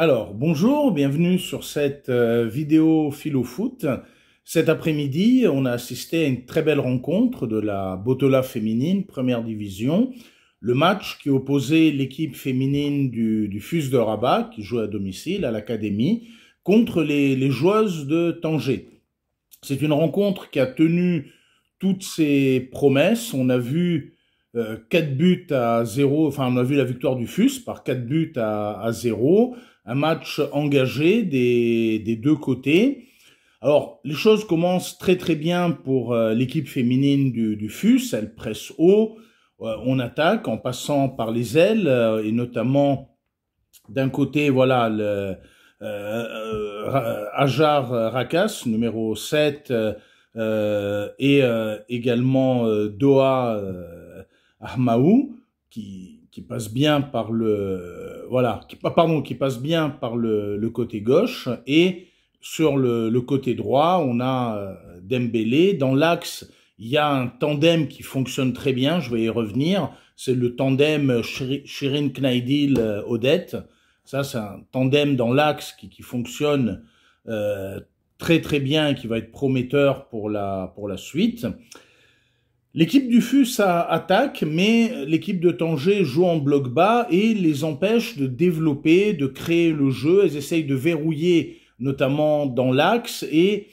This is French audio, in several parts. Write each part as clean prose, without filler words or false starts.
Alors, bonjour, bienvenue sur cette vidéo Philo Foot. Cet après-midi, on a assisté à une très belle rencontre de la Botola féminine, première division. Le match qui opposait l'équipe féminine du FUS de Rabat, qui joue à domicile à l'académie, contre les joueuses de Tanger. C'est une rencontre qui a tenu toutes ses promesses. On a vu 4 buts à 0, enfin on a vu la victoire du FUS par 4 buts à 0. Un match engagé des deux côtés. Alors, les choses commencent très très bien pour l'équipe féminine du FUS. Elle presse haut, on attaque en passant par les ailes, et notamment d'un côté, voilà, Hajar Rakas, numéro 7, et également Doha Ahmaou, qui passe bien par le qui passe bien par le côté gauche, et sur le côté droit on a Dembélé. Dans l'axe il y a un tandem qui fonctionne très bien, je vais y revenir, c'est le tandem Shirin Knaidil Odette. Ça c'est un tandem dans l'axe qui fonctionne très très bien et qui va être prometteur pour la suite. L'équipe du FUS attaque, mais l'équipe de Tanger joue en bloc bas et les empêche de développer, de créer le jeu. Elles essayent de verrouiller, notamment dans l'axe, et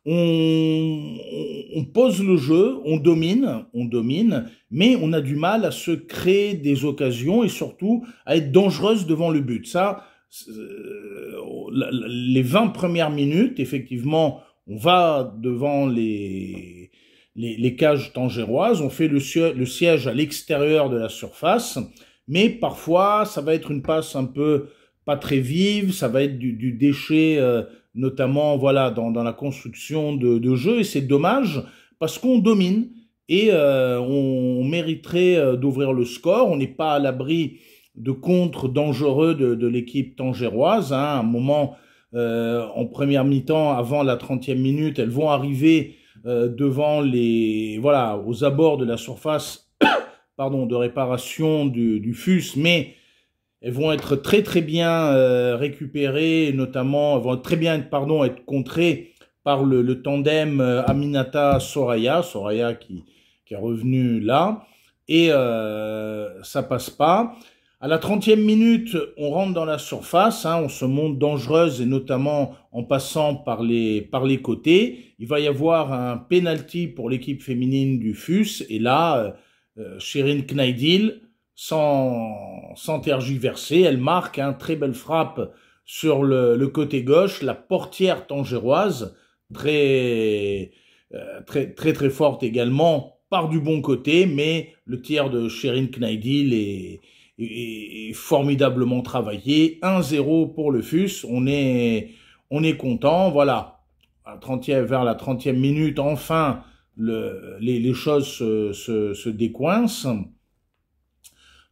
on pose le jeu, on domine, mais on a du mal à se créer des occasions et surtout à être dangereuse devant le but. Ça, les 20 premières minutes, effectivement, on va devant les cages tangéroises, on fait le siège à l'extérieur de la surface, mais parfois ça va être une passe un peu pas très vive, ça va être du déchet, notamment voilà dans la construction de jeu, et c'est dommage parce qu'on domine et on mériterait d'ouvrir le score. On n'est pas à l'abri de contres dangereux de l'équipe tangéroise, hein. À un moment, en première mi-temps, avant la 30e minute, elles vont arriver devant aux abords de la surface de réparation du FUS, mais elles vont être très très bien récupérées, notamment elles vont très bien être contrées par le tandem Aminata Soraya qui est revenu là, et ça passe pas. À la 30e minute, on rentre dans la surface, hein, on se montre dangereuse, et notamment en passant par les côtés. Il va y avoir un penalty pour l'équipe féminine du FUS, et là, Shirin Knaidil, sans tergiverser, elle marque une très belle frappe sur le côté gauche. La portière tangéroise, très forte également, part du bon côté, mais le tir de Shirin Knaidil est formidablement travaillé. 1-0 pour le FUS, on est content, voilà. Vers la 30e minute, enfin, les choses se décoincent.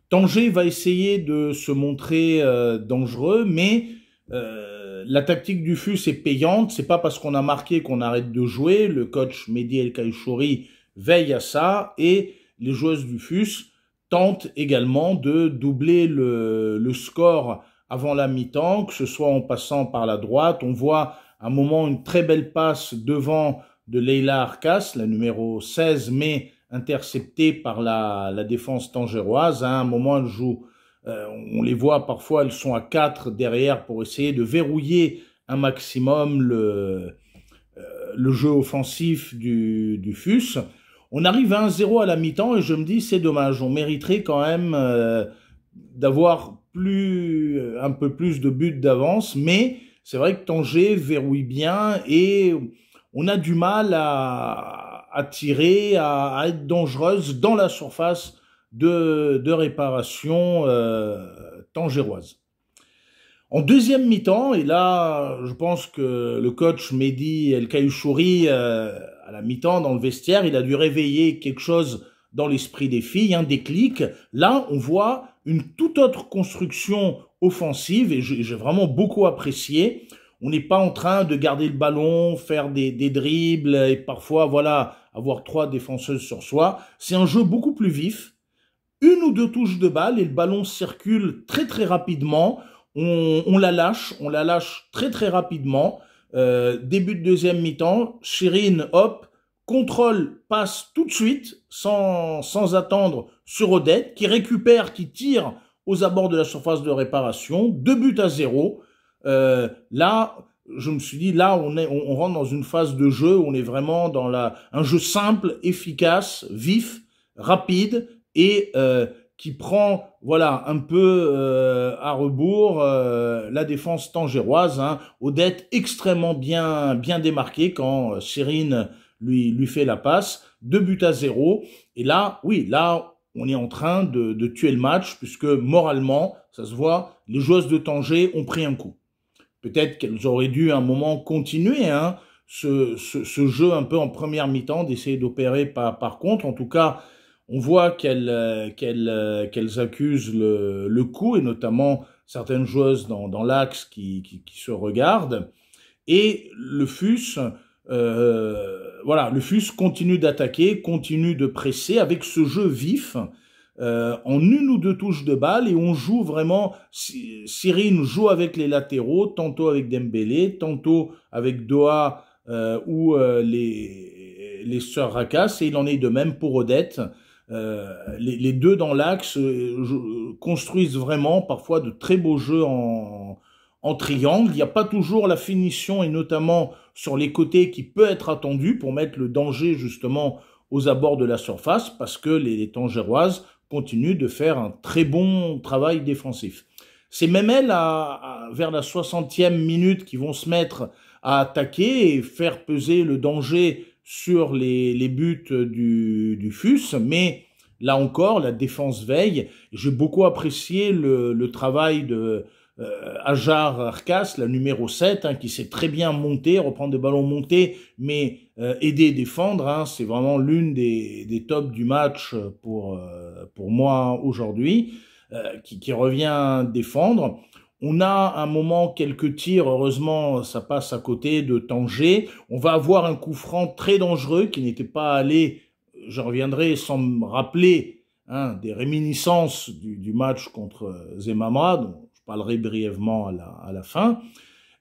Tanger va essayer de se montrer dangereux, mais la tactique du FUS est payante. C'est pas parce qu'on a marqué qu'on arrête de jouer. Le coach Mehdi El Kaïchouri veille à ça, et les joueuses du FUS tentent également de doubler le score avant la mi-temps, que ce soit en passant par la droite. On voit à un moment une très belle passe devant de Leila Arkas, la numéro 16, mais interceptée par la défense tangéroise. À un moment, elles jouent, on les voit parfois, elles sont à 4 derrière pour essayer de verrouiller un maximum le jeu offensif du FUS. On arrive à 1-0 à la mi-temps et je me dis c'est dommage, on mériterait quand même d'avoir un peu plus de buts d'avance, mais c'est vrai que Tanger verrouille bien et on a du mal à tirer, à être dangereuse dans la surface de réparation tangéroise. En deuxième mi-temps, et là, je pense que le coach Mehdi El Kaïchouri, à la mi-temps, dans le vestiaire, il a dû réveiller quelque chose dans l'esprit des filles, un déclic. Là, on voit une toute autre construction offensive, et j'ai vraiment beaucoup apprécié. On n'est pas en train de garder le ballon, faire des dribbles, et parfois, voilà, avoir 3 défenseuses sur soi. C'est un jeu beaucoup plus vif. 1 ou 2 touches de balle, et le ballon circule très très rapidement. on la lâche très très rapidement. Début de deuxième mi-temps, Chirine, hop, contrôle, passe tout de suite, sans attendre sur Odette, qui récupère, qui tire aux abords de la surface de réparation, 2-0. Là, je me suis dit, là, on rentre dans une phase de jeu où on est vraiment dans un jeu simple, efficace, vif, rapide et qui prend, voilà, un peu à rebours la défense tangéroise. Hein. Odette extrêmement bien démarqué quand Chirine lui fait la passe, 2-0. Et là, oui, là, on est en train de tuer le match puisque moralement, ça se voit, les joueuses de Tanger ont pris un coup. Peut-être qu'elles auraient dû à un moment continuer hein, ce jeu un peu en première mi-temps, d'essayer d'opérer par contre. En tout cas, on voit qu'elles accusent le coup, et notamment certaines joueuses dans l'axe qui se regardent. Et le FUS, voilà, le FUS continue d'attaquer, continue de presser avec ce jeu vif, en une ou deux touches de balle, et on joue vraiment, Cyrine joue avec les latéraux, tantôt avec Dembélé, tantôt avec Doha ou les sœurs Rakas, et il en est de même pour Odette. Les deux dans l'axe construisent vraiment parfois de très beaux jeux en triangle. Il n'y a pas toujours la finition, et notamment sur les côtés, qui peut être attendue pour mettre le danger justement aux abords de la surface, parce que les Tangéroises continuent de faire un très bon travail défensif. C'est même elles, vers la 60e minute, qui vont se mettre à attaquer et faire peser le danger sur les buts du FUS, mais là encore, la défense veille. J'ai beaucoup apprécié le travail de Hajar Arkas, la numéro 7, hein, qui s'est très bien monté, reprendre des ballons montés, mais aider et défendre. Hein, c'est vraiment l'une des tops du match pour moi aujourd'hui, qui revient défendre. On a un moment quelques tirs, heureusement ça passe à côté de Tanger. On va avoir un coup franc très dangereux qui n'était pas allé, je reviendrai sans me rappeler hein, des réminiscences du match contre Zemamra, dont je parlerai brièvement à la fin.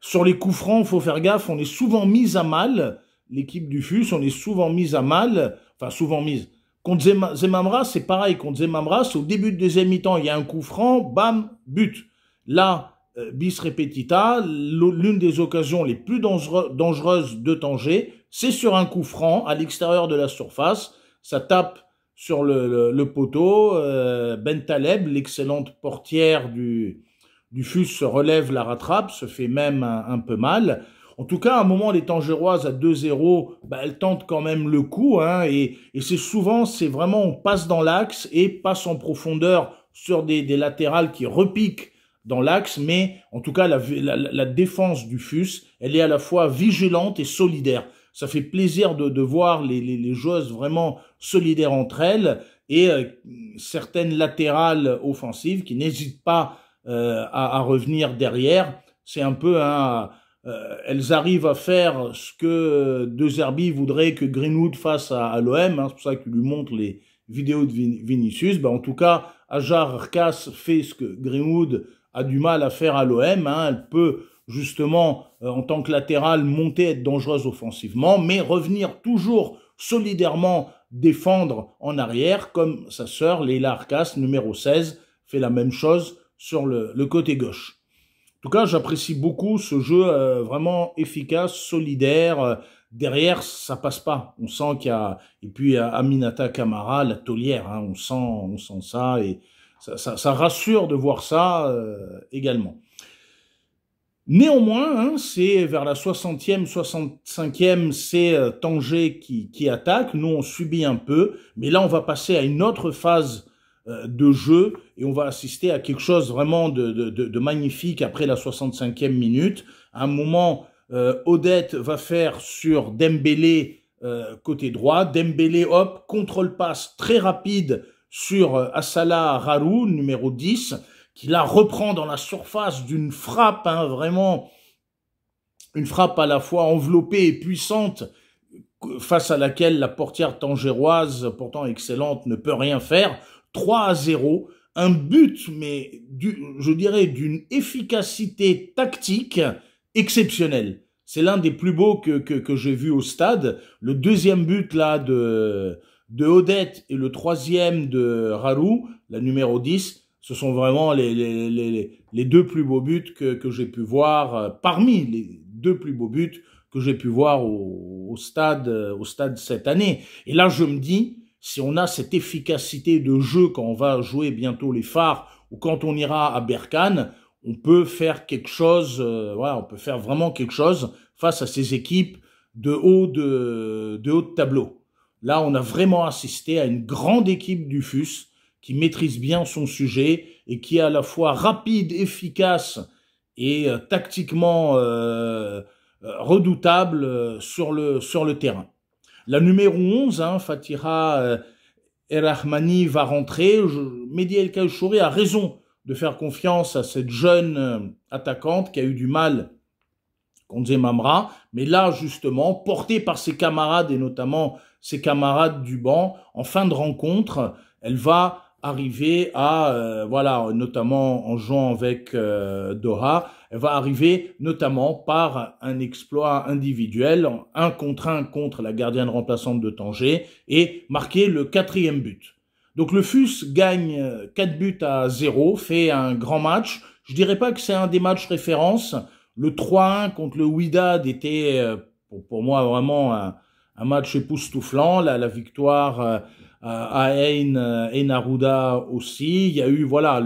Sur les coups francs, il faut faire gaffe, on est souvent mis à mal, l'équipe du FUS, on est souvent mis à mal, enfin souvent mise. Contre Zemamra, c'est pareil, contre Zemamra, c'est au début de deuxième mi-temps, il y a un coup franc, bam, but. Là, bis repetita, l'une des occasions les plus dangereuses de Tanger, c'est sur un coup franc à l'extérieur de la surface. Ça tape sur le poteau. Bentaleb, l'excellente portière du FUS, se relève, la rattrape, se fait même un peu mal. En tout cas, à un moment, les Tangéroises à 2-0, bah, elles tentent quand même le coup. Hein, et c'est souvent, c'est vraiment, on passe dans l'axe et passe en profondeur sur des latérales qui repiquent dans l'axe, mais en tout cas, la défense du FUS, elle est à la fois vigilante et solidaire. Ça fait plaisir de voir les joueuses vraiment solidaires entre elles, et certaines latérales offensives qui n'hésitent pas à revenir derrière. C'est un peu elles arrivent à faire ce que De Zerbi voudrait que Greenwood fasse à l'OM, hein, c'est pour ça qu'il lui montre les vidéos de Vinicius. Ben, en tout cas, Hajar Arkas fait ce que Greenwood a du mal à faire à l'OM. Hein. Elle peut justement, en tant que latérale, monter, être dangereuse offensivement, mais revenir toujours solidairement défendre en arrière, comme sa sœur Leila Arkas, numéro 16, fait la même chose sur le côté gauche. En tout cas, j'apprécie beaucoup ce jeu vraiment efficace, solidaire. Derrière, ça passe pas. On sent qu'il y a... Et puis, Aminata Camara, la taulière, hein, on sent ça, et ça rassure de voir ça également. Néanmoins, hein, c'est vers la 60e, 65e, c'est Tanger qui attaque. Nous, on subit un peu. Mais là, on va passer à une autre phase de jeu, et on va assister à quelque chose vraiment de magnifique après la 65e minute. À un moment, Odette va faire sur Dembélé côté droit. Dembélé, hop, contrôle-passe très rapide sur Assala Hararou, numéro 10, qui la reprend dans la surface d'une frappe, hein, vraiment une frappe à la fois enveloppée et puissante, face à laquelle la portière tangéroise, pourtant excellente, ne peut rien faire. 3-0, un but, mais je dirais d'une efficacité tactique exceptionnelle. C'est l'un des plus beaux que j'ai vu au stade. Le deuxième but là de Odette et le troisième de Rarou, la numéro 10, ce sont vraiment les deux plus beaux buts que j'ai pu voir, parmi les deux plus beaux buts que j'ai pu voir au stade cette année. Et là, je me dis, si on a cette efficacité de jeu quand on va jouer bientôt les Phares ou quand on ira à Berkane, on peut faire quelque chose, voilà, on peut faire vraiment quelque chose face à ces équipes de haut de tableau. Là, on a vraiment assisté à une grande équipe du FUS qui maîtrise bien son sujet et qui est à la fois rapide, efficace et tactiquement redoutable sur le terrain. La numéro 11, Fatira Errahmani va rentrer. Mehdi El Kachouri a raison de faire confiance à cette jeune attaquante qui a eu du mal contre Zemamra, mais là justement, portée par ses camarades et notamment ses camarades du banc, en fin de rencontre, elle va arriver à, voilà, notamment en jouant avec Doha, elle va arriver notamment par un exploit individuel, 1 contre 1 contre la gardienne remplaçante de Tanger, et marquer le 4e but. Donc le FUS gagne 4-0, fait un grand match. Je dirais pas que c'est un des matchs références. Le 3-1 contre le Wydad était pour moi vraiment un match époustouflant. La victoire à Ain et Narouda aussi. Il y a eu, voilà,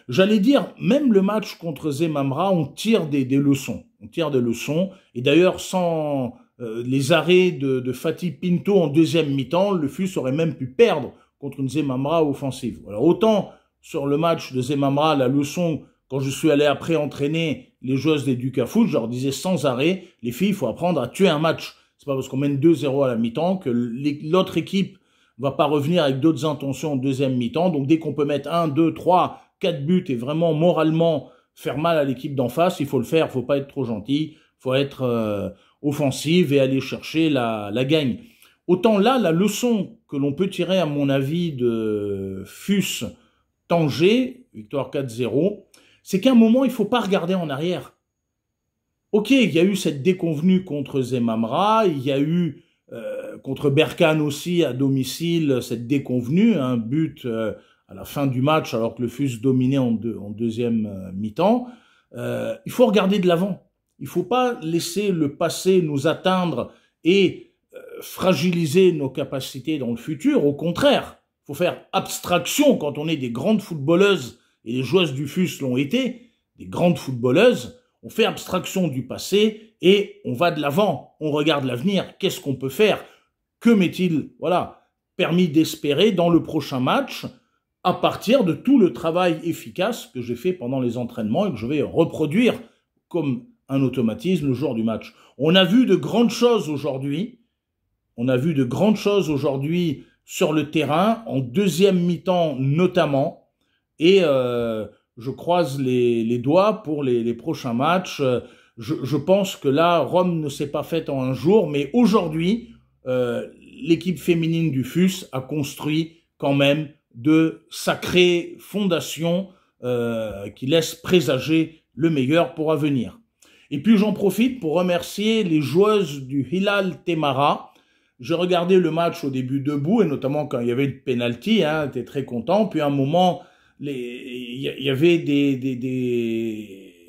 j'allais dire, même le match contre Zemamra, on tire des leçons. On tire des leçons. Et d'ailleurs, sans les arrêts de Fatih Pinto en deuxième mi-temps, le FUS aurait même pu perdre contre une Zemamra offensive. Alors autant sur le match de Zemamra, la leçon, quand je suis allé après entraîner les joueuses des Ducafoot, je leur disais sans arrêt, les filles, il faut apprendre à tuer un match. C'est pas parce qu'on mène 2-0 à la mi-temps que l'autre équipe va pas revenir avec d'autres intentions en deuxième mi-temps. Donc dès qu'on peut mettre 1, 2, 3, 4 buts et vraiment moralement faire mal à l'équipe d'en face, il faut le faire, il faut pas être trop gentil, il faut être offensive et aller chercher la gagne. Autant là, la leçon que l'on peut tirer, à mon avis, de FUS Tanger, victoire 4-0, c'est qu'à un moment, il ne faut pas regarder en arrière. Ok, il y a eu cette déconvenue contre Zemamra, il y a eu contre Berkane aussi à domicile cette déconvenue, un but à la fin du match alors que le FUS dominait en deuxième mi-temps. Il faut regarder de l'avant. Il ne faut pas laisser le passé nous atteindre et fragiliser nos capacités dans le futur. Au contraire, il faut faire abstraction quand on est des grandes footballeuses, et les joueuses du FUS l'ont été, des grandes footballeuses. On fait abstraction du passé et on va de l'avant. On regarde l'avenir. Qu'est-ce qu'on peut faire? Que m'est-il, voilà, permis d'espérer dans le prochain match à partir de tout le travail efficace que j'ai fait pendant les entraînements et que je vais reproduire comme un automatisme le jour du match. On a vu de grandes choses aujourd'hui. On a vu de grandes choses aujourd'hui sur le terrain, en deuxième mi-temps notamment. Et je croise les doigts pour les prochains matchs. Je pense que là, Rome ne s'est pas faite en un jour, mais aujourd'hui, l'équipe féminine du FUS a construit quand même de sacrées fondations qui laissent présager le meilleur pour avenir. Et puis j'en profite pour remercier les joueuses du Hilal Temara. J'ai regardé le match au début debout, et notamment quand il y avait le penalty, j'étais très content. Puis à un moment, il y avait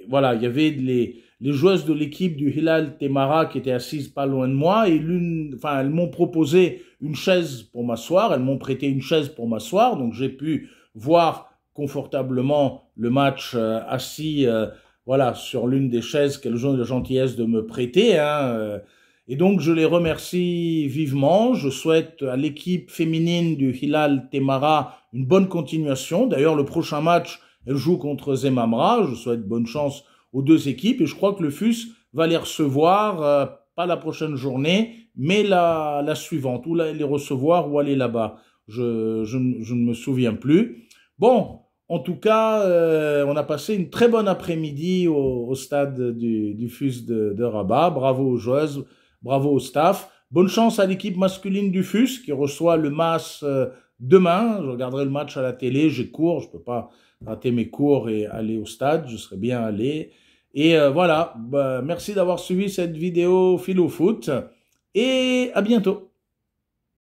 voilà, il y avait les joueuses de l'équipe du Hilal Temara qui étaient assises pas loin de moi, et elles m'ont proposé une chaise pour m'asseoir, elles m'ont prêté une chaise pour m'asseoir, donc j'ai pu voir confortablement le match assis, voilà, sur l'une des chaises qu'elles ont eu la gentillesse de me prêter, et donc je les remercie vivement. Je souhaite à l'équipe féminine du Hilal Temara une bonne continuation. D'ailleurs, le prochain match, elle joue contre Zemamra. Je souhaite bonne chance aux deux équipes, et je crois que le FUS va les recevoir, pas la prochaine journée, mais la suivante, ou les recevoir ou aller là-bas. Je ne me souviens plus. Bon, en tout cas, on a passé une très bonne après-midi au stade du FUS de Rabat. Bravo aux joueuses, bravo au staff. Bonne chance à l'équipe masculine du FUS qui reçoit le MAS demain. Je regarderai le match à la télé, j'ai cours, je peux pas rater mes cours et aller au stade, je serais bien allé. Et voilà, bah, merci d'avoir suivi cette vidéo Philo Foot et à bientôt.